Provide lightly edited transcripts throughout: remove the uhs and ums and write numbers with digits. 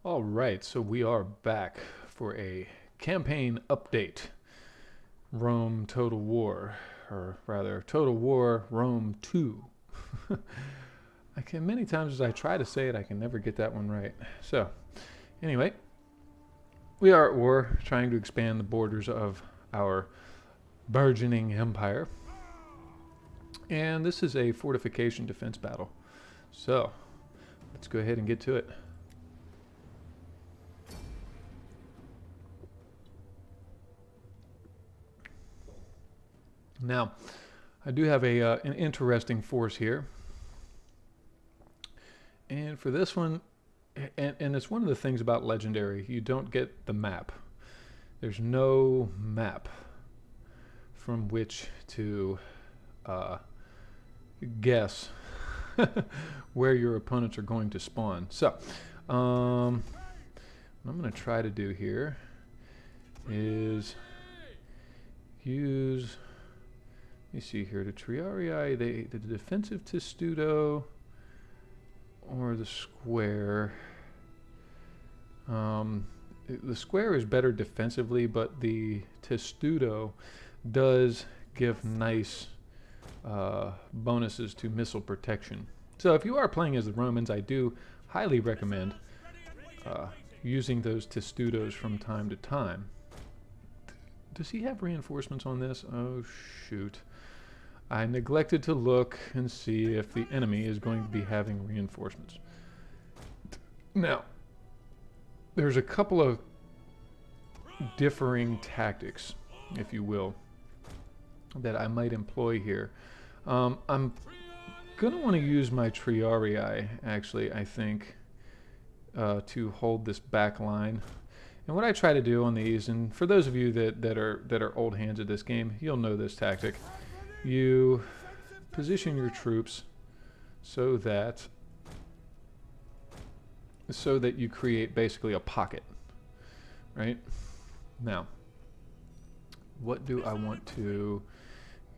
All right, so we are back for a campaign update. Rome Total War, or rather, Total War Rome 2. Many times as I try to say it, I can never get that one right. So, anyway, we are at war, trying to expand the borders of our burgeoning empire. And this is a fortification defense battle. So, let's go ahead and get to it. Now, I do have an interesting force here. And for this one, and it's one of the things about Legendary, you don't get the map. There's no map from which to guess where your opponents are going to spawn. So, what I'm going to try to do here is use, let me see here, the Triarii, the defensive Testudo, or the square. The square is better defensively, but the Testudo does give nice bonuses to missile protection. So if you are playing as the Romans, I do highly recommend using those Testudos from time to time. Does he have reinforcements on this? Oh, shoot. I neglected to look and see if the enemy is going to be having reinforcements. Now, there's a couple of differing tactics, if you will, that I might employ here. I'm going to want to use my Triarii, actually, I think, to hold this back line. And what I try to do on these, and for those of you that are old hands at this game, you'll know this tactic. You position your troops so that you create basically a pocket, right? Now, what do I want to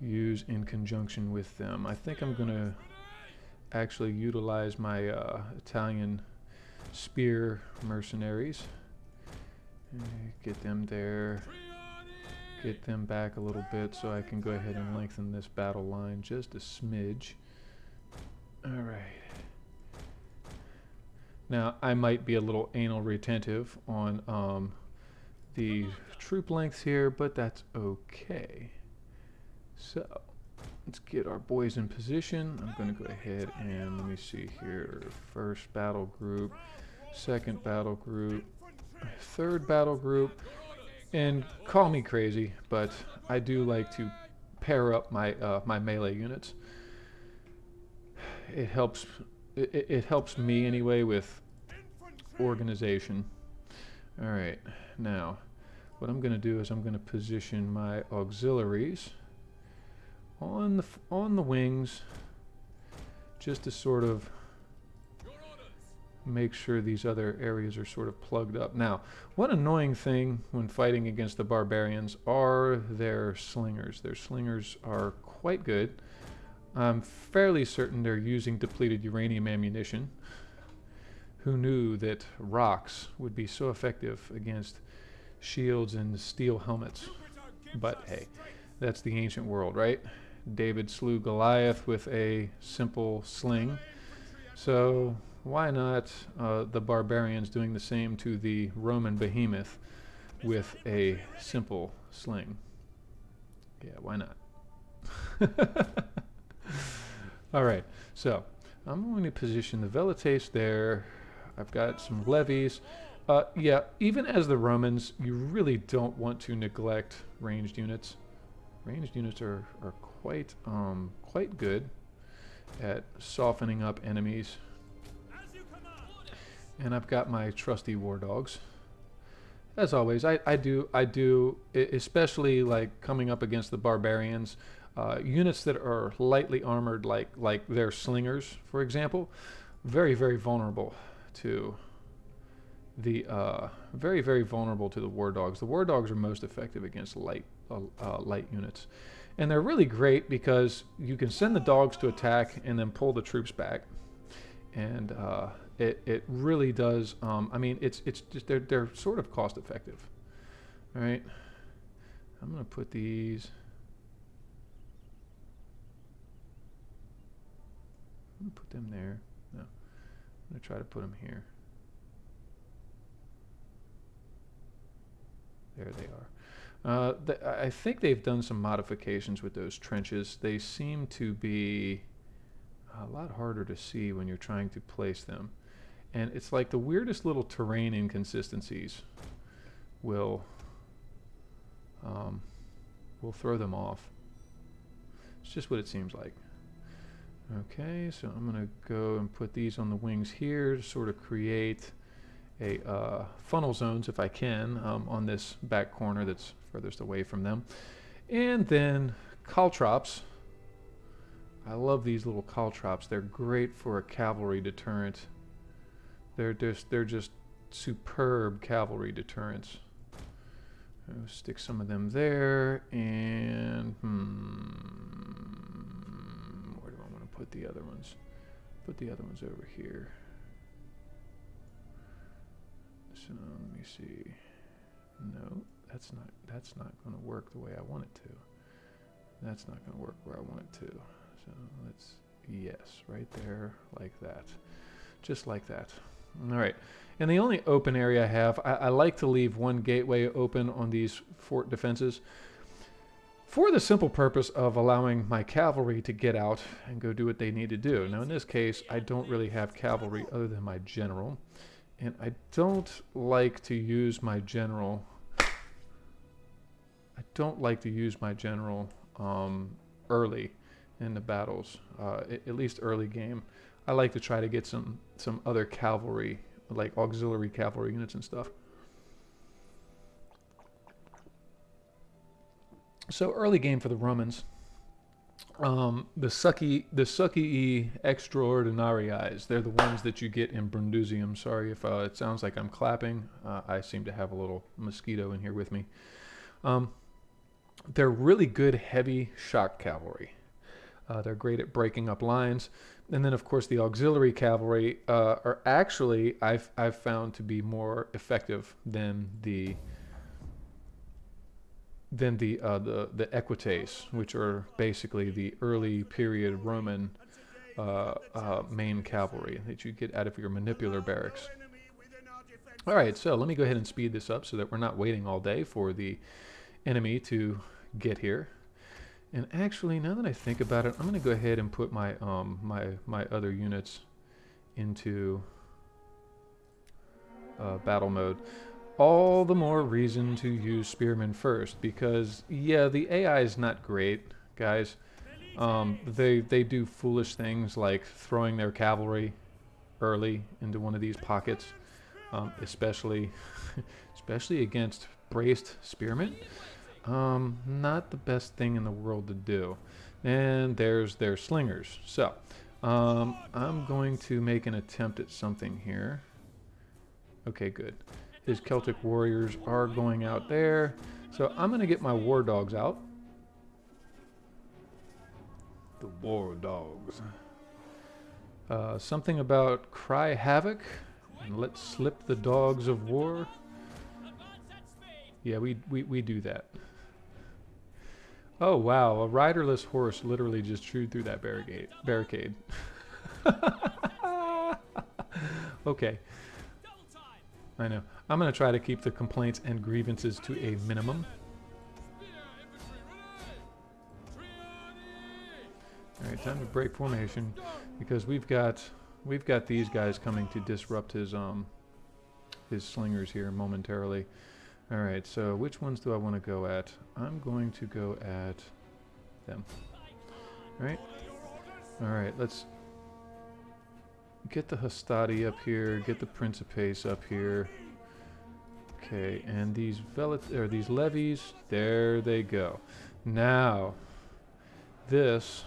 use in conjunction with them? I think I'm going to actually utilize my Italian spear mercenaries. Get them there. Get them back a little bit so I can go ahead and lengthen this battle line just a smidge. Alright. Now, I might be a little anal retentive on the troop lengths here, but that's okay. So, let's get our boys in position. I'm going to go ahead and let me see here. First battle group, second battle group, third battle group. And call me crazy, but I do like to pair up my my melee units. It helps. It helps me anyway with organization. All right, now what I'm going to do is I'm going to position my auxiliaries on the wings, just to sort of make sure these other areas are sort of plugged up. Now, one annoying thing when fighting against the barbarians are their slingers. Their slingers are quite good. I'm fairly certain they're using depleted uranium ammunition. Who knew that rocks would be so effective against shields and steel helmets? But hey, that's the ancient world, right? David slew Goliath with a simple sling. So why not the barbarians doing the same to the Roman behemoth with a simple sling? Yeah, why not? All right, so I'm going to position the velites there. I've got some levies. Yeah, even as the Romans, you really don't want to neglect ranged units. Ranged units are quite good at softening up enemies. And I've got my trusty war dogs. As always, I do, especially like coming up against the barbarians, units that are lightly armored, like their slingers, for example, very vulnerable to the very vulnerable to the war dogs. The war dogs are most effective against light units, and they're really great because you can send the dogs to attack and then pull the troops back, and it really does. I mean, it's just they're sort of cost effective. All right, I'm gonna put these. I'm gonna put them there. No, I'm gonna try to put them here. There they are. I think they've done some modifications with those trenches. They seem to be a lot harder to see when you're trying to place them. And it's like the weirdest little terrain inconsistencies will throw them off. It's just what it seems like. Okay, so I'm going to go and put these on the wings here to sort of create a funnel zones, if I can, on this back corner that's furthest away from them. And then caltrops. I love these little caltrops. They're great for a cavalry deterrent. They're just superb cavalry deterrents. I'll stick some of them there, and where do I want to put the other ones? Put the other ones over here. So let me see. No, that's not going to work the way I want it to. That's not going to work where I want it to. So let's, yes, right there, like that. Just like that. All right. And the only open area I have, I like to leave one gateway open on these fort defenses for the simple purpose of allowing my cavalry to get out and go do what they need to do. Now, in this case, I don't really have cavalry other than my general. And I don't like to use my general. Early in the battles, at least early game. I like to try to get some other cavalry, like auxiliary cavalry units and stuff. So early game for the Romans. The sucky extraordinariis. They're the ones that you get in Brundusium. Sorry if it sounds like I'm clapping. I seem to have a little mosquito in here with me. They're really good heavy shock cavalry. They're great at breaking up lines. And then, of course, the auxiliary cavalry are actually, I've found to be more effective than the equites, which are basically the early period Roman main cavalry that you get out of your manipular barracks. All right, so let me go ahead and speed this up so that we're not waiting all day for the enemy to get here. And actually, now that I think about it, I'm going to go ahead and put my my other units into battle mode. All the more reason to use spearmen first, because yeah, the AI is not great, guys. They do foolish things like throwing their cavalry early into one of these pockets, especially against braced spearmen. Not the best thing in the world to do. And there's their slingers. So I'm going to make an attempt at something here. Okay, good. His Celtic warriors are going out there. So I'm going to get my war dogs out. The war dogs. Something about cry havoc and let slip the dogs of war. Yeah, we do that. Oh wow, a riderless horse literally just chewed through that barricade. Okay. I know. I'm going to try to keep the complaints and grievances to a minimum. Alright, time to break formation because we've got these guys coming to disrupt his slingers here momentarily. Alright, so which ones do I want to go at? I'm going to go at them. Alright? Alright, let's get the Hastati up here, get the Principes up here. Okay, and these these levies, there they go. Now, this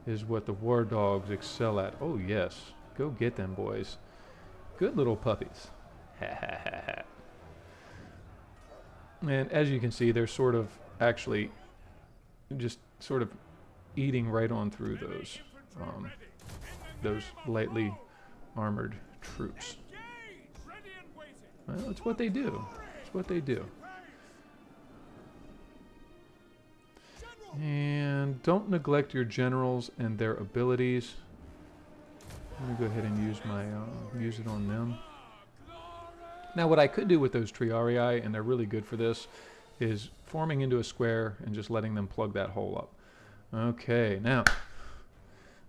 is what the war dogs excel at. Oh yes, go get them boys. Good little puppies. Ha ha ha ha. And as you can see, they're sort of actually just sort of eating right on through those lightly armored troops. Well, it's what they do. It's what they do. And don't neglect your generals and their abilities. I'm gonna go ahead and use my use it on them. Now, what I could do with those triarii, and they're really good for this, is forming into a square and just letting them plug that hole up. Okay, now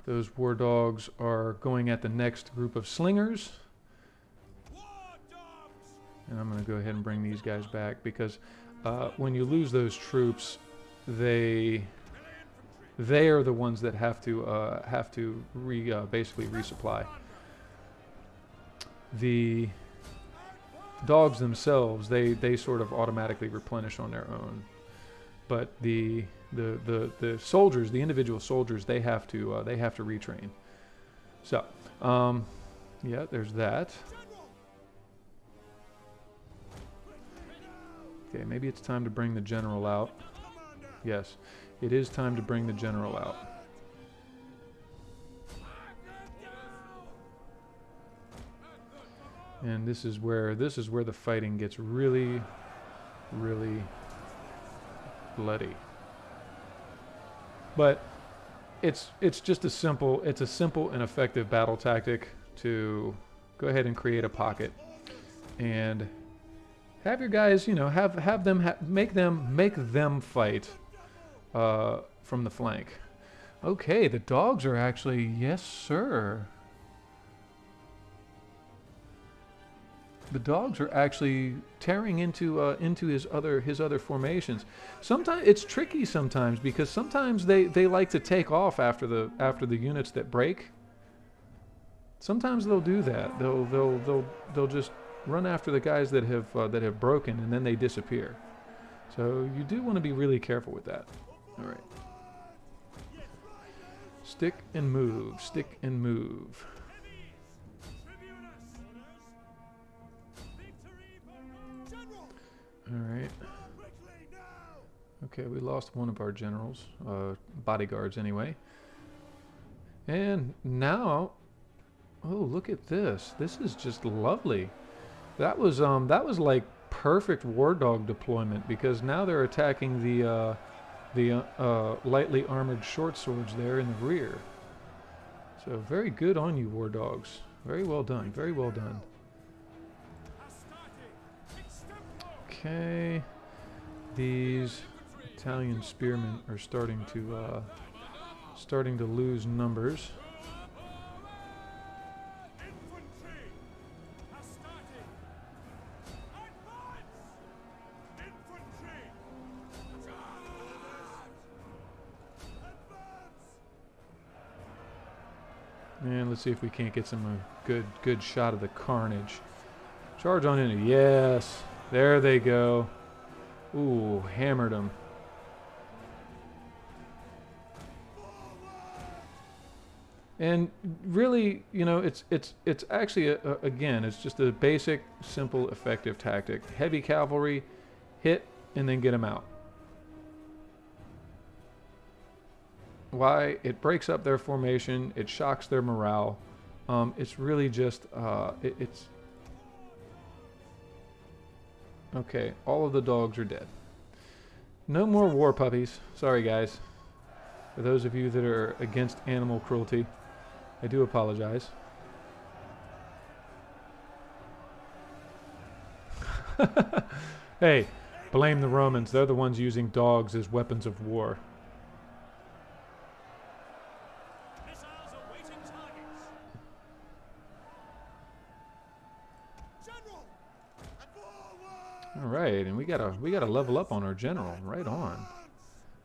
those war dogs are going at the next group of slingers. And I'm going to go ahead and bring these guys back because when you lose those troops, they are the ones that have to basically resupply. The dogs themselves, they sort of automatically replenish on their own, but the soldiers, the individual soldiers, they have to retrain. So yeah, there's that. Okay, maybe it's time to bring the general out. Yes, it is time to bring the general out. And this is where the fighting gets really, really bloody. But it's just a simple and effective battle tactic to go ahead and create a pocket and have your guys, you know, make them fight from the flank. Okay, the dogs are actually, yes sir. The dogs are actually tearing into his other formations. Sometimes it's tricky sometimes because sometimes they like to take off after the units that break. Sometimes they'll do that. They'll just run after the guys that have broken, and then they disappear. So you do want to be really careful with that. All right. Stick and move. Stick and move. All right. Okay, we lost one of our generals, bodyguards anyway. And now, oh, look at this. This is just lovely. That was like perfect war dog deployment because now they're attacking the lightly armored short swords there in the rear. So very good on you, war dogs. Very well done. Very well done. Okay, these Italian spearmen are starting to lose numbers. And let's see if we can't get some good shot of the carnage. Charge on into, yes. There they go. Ooh, hammered them. And really, you know, it's actually again, it's just a basic, simple, effective tactic. Heavy cavalry, hit and then get them out. Why? It breaks up their formation. It shocks their morale. It's really just it's. Okay, all of the dogs are dead. No more war puppies. Sorry, guys. For those of you that are against animal cruelty, I do apologize. Hey, blame the Romans. They're the ones using dogs as weapons of war. All right, and we gotta level up on our general. Right on.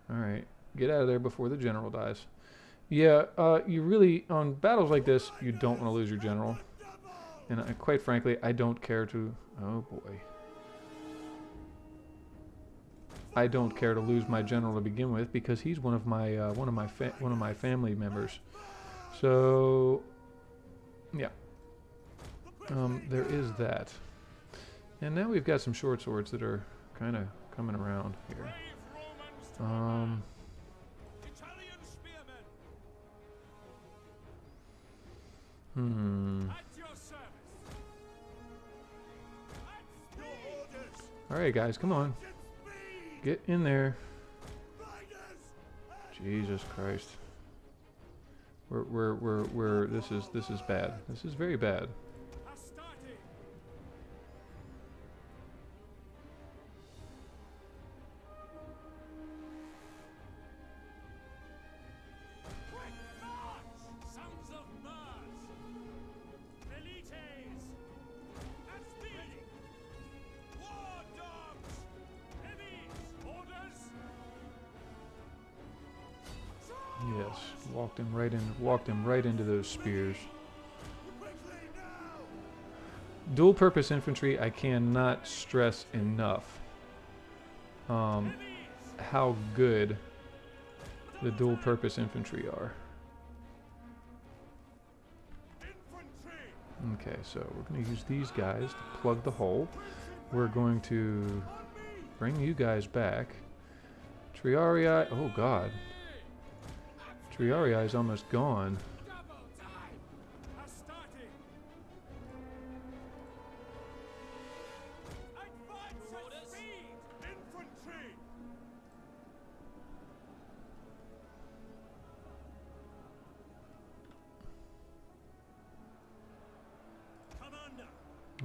All right, get out of there before the general dies. Yeah, you really, on battles like this, you don't want to lose your general. And quite frankly, I don't care to. Oh boy. I don't care to lose my general to begin with because he's one of my family members. So, yeah. There is that. And now we've got some short swords that are kind of coming around here. Alright, guys, come on. Get in there. Jesus Christ. This is bad. This is very bad. Yes, walked him right into those spears. Dual purpose infantry, I cannot stress enough how good the dual purpose infantry are. Okay, so we're going to use these guys to plug the hole. We're going to bring you guys back. Triarii, oh god. Triarii is almost gone.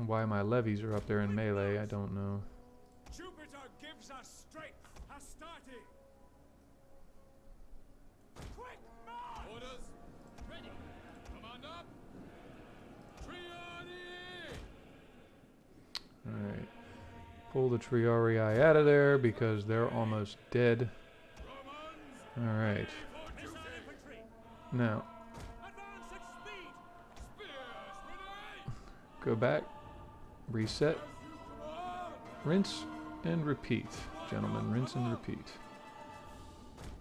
Why my levies are up there in melee, I don't know. Jupiter gives us strength. Astarte. Quick march! Orders. Ready. Command up. Triarii. Alright. Pull the Triarii out of there because they're almost dead. Alright. Now. Go back. Reset. Rinse and repeat. Gentlemen, rinse and repeat.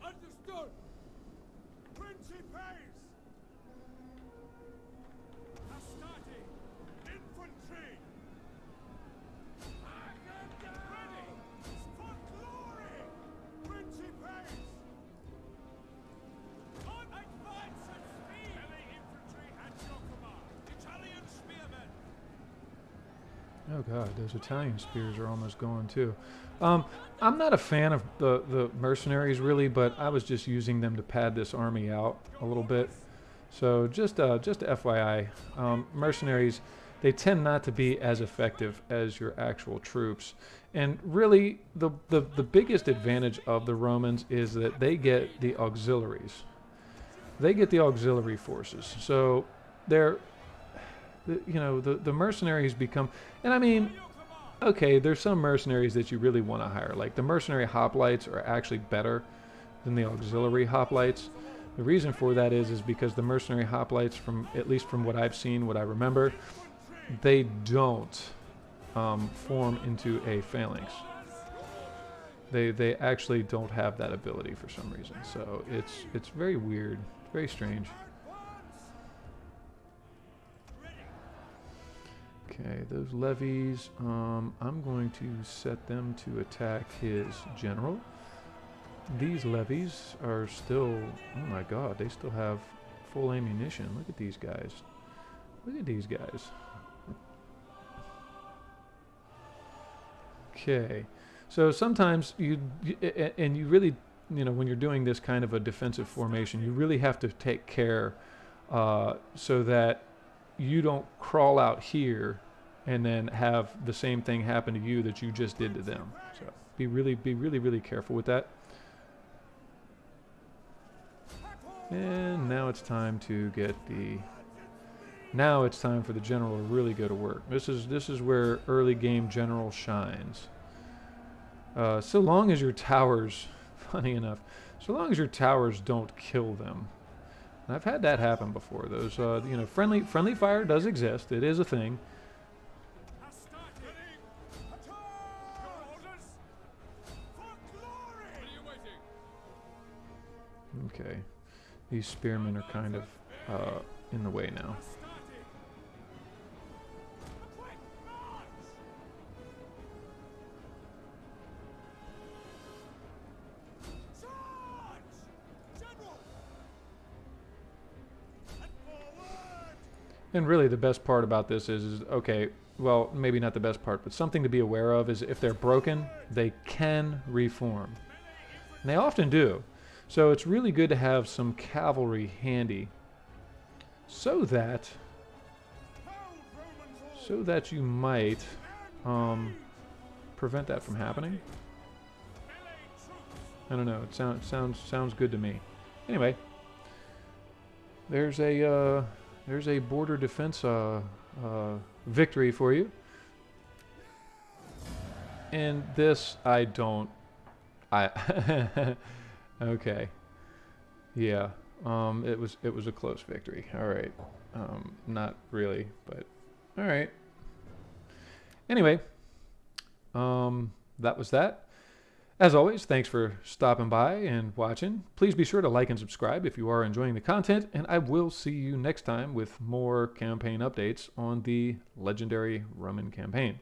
Understood. Principes. Astarte. Infantry. Ready. For glory. Principes. On advance at speed. Heavy infantry at your command. Italian spearmen. Oh god, those Italian spears are almost gone too. I'm not a fan of the mercenaries really, but I was just using them to pad this army out a little bit. So just FYI, mercenaries, they tend not to be as effective as your actual troops. And really, the biggest advantage of the Romans is that they get the auxiliaries. They get the auxiliary forces. So they're the mercenaries become, and I mean, okay, there's some mercenaries that you really want to hire. Like the mercenary hoplites are actually better than the auxiliary hoplites. The reason for that is because the mercenary hoplites, from at least from what I've seen, what I remember, they don't form into a phalanx. They actually don't have that ability for some reason. So it's very weird, very strange. Okay, those levies, I'm going to set them to attack his general. These levies are still, oh my god, they still have full ammunition. Look at these guys. Look at these guys. Okay, so sometimes you really, when you're doing this kind of a defensive formation, you really have to take care so that you don't crawl out here and then have the same thing happen to you that you just did to them. So be really careful with that. And now it's time to get the. Now it's time for the general to really go to work. This is where early game general shines. So long as your towers, funny enough, so long as your towers don't kill them. And I've had that happen before. Those, friendly fire does exist. It is a thing. Okay, these spearmen are kind of in the way now. And really the best part about this is okay, well, maybe not the best part, but something to be aware of is if they're broken, they can reform. And they often do. So it's really good to have some cavalry handy so that you might prevent that from happening. I don't know. It sounds good to me. Anyway, there's a border defense victory for you. And this I don't. Okay. Yeah. It was a close victory. All right. Not really, but all right. Anyway, that was that. As always, thanks for stopping by and watching. Please be sure to like and subscribe if you are enjoying the content, and I will see you next time with more campaign updates on the legendary Roman campaign.